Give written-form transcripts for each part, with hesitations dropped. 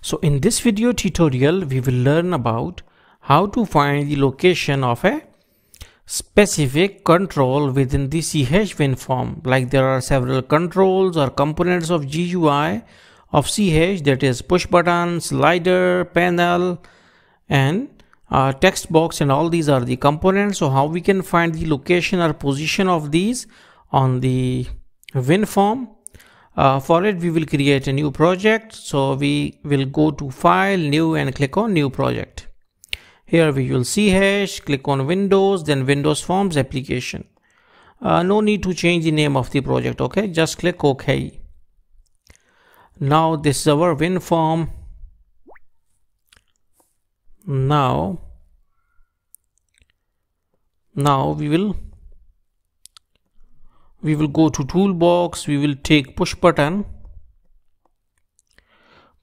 So in this video tutorial, we will learn about how to find the location of a specific control within the CH winform. Like there are several controls or components of GUI of CH, that is push button, slider, panel, and text box, and all these are the components. So how we can find the location or position of these on the winform? For it, we will create a new project. So we will go to File, New, and click on New Project. Here we will CH, click on Windows, then Windows Forms Application. No need to change the name of the project, okay? Just click OK. Now this is our winform. Now we will go to toolbox. We will take push button,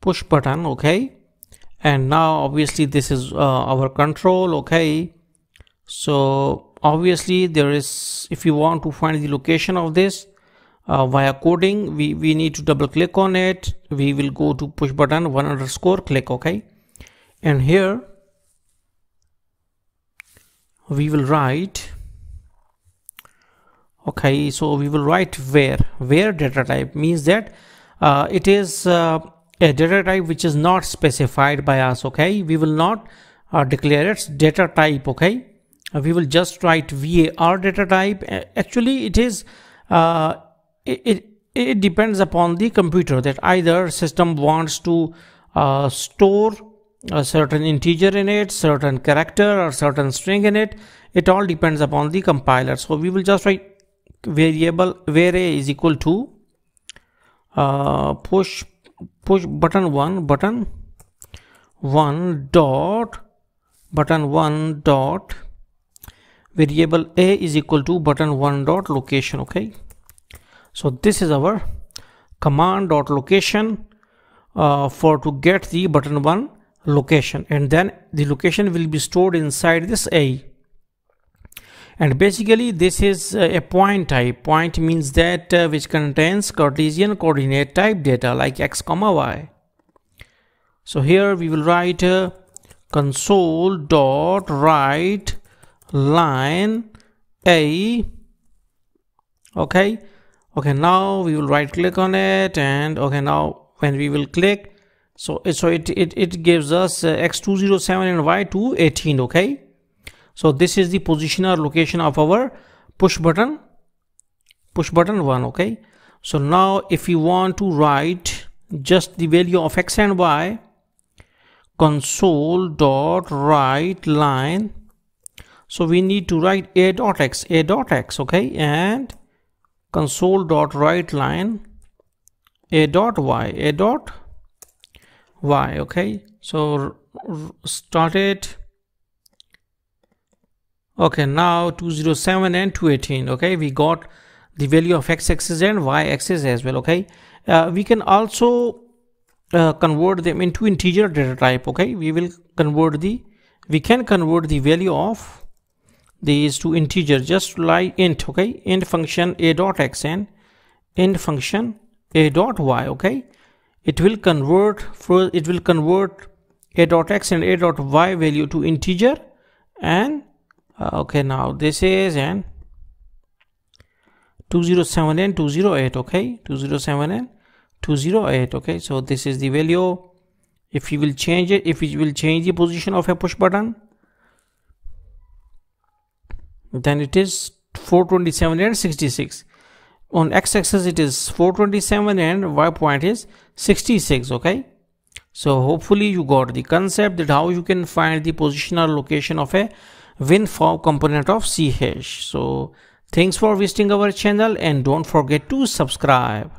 okay? And now obviously this is our control, okay? So obviously there is, if you want to find the location of this via coding, we need to double click on it. We will go to push button 1_ click, okay? And here we will write, okay, so we will write where data type means that it is a data type which is not specified by us, okay? We will not declare its data type, okay? We will just write var data type. Actually it is it depends upon the computer, that either system wants to store a certain integer in it, certain character, or certain string in it. It all depends upon the compiler. So we will just write variable var is equal to push button one dot variable a is equal to button one dot location, okay? So this is our command dot location for to get the button one location, and then the location will be stored inside this a. And basically this is a point type. Point means that which contains Cartesian coordinate type data like x comma y. So here we will write console dot write line a, okay? Now we will right click on it, and okay, now when we will click, so it gives us x207 and y218, okay? So this is the position or location of our push button one, okay? So now if you want to write just the value of x and y, console dot write line, so we need to write a dot x, okay? And console dot write line a dot y, okay? So start it. Okay, now 207 and 218, okay? We got the value of x-axis and y-axis as well, okay? We can also convert them into integer data type, okay? We can convert the value of these to integer, just like int, okay? Int function a dot x and int function a dot y, okay? It will convert a dot x and a dot y value to integer, and okay, now this is and 207 and 208, okay? 207 and 208, okay? So this is the value. If you will change it, if we will change the position of a push button, then it is 427 and 66. On x-axis it is 427 and y point is 66, okay? So hopefully you got the concept that how you can find the position or location of a winform component of CH. So thanks for visiting our channel, and don't forget to subscribe.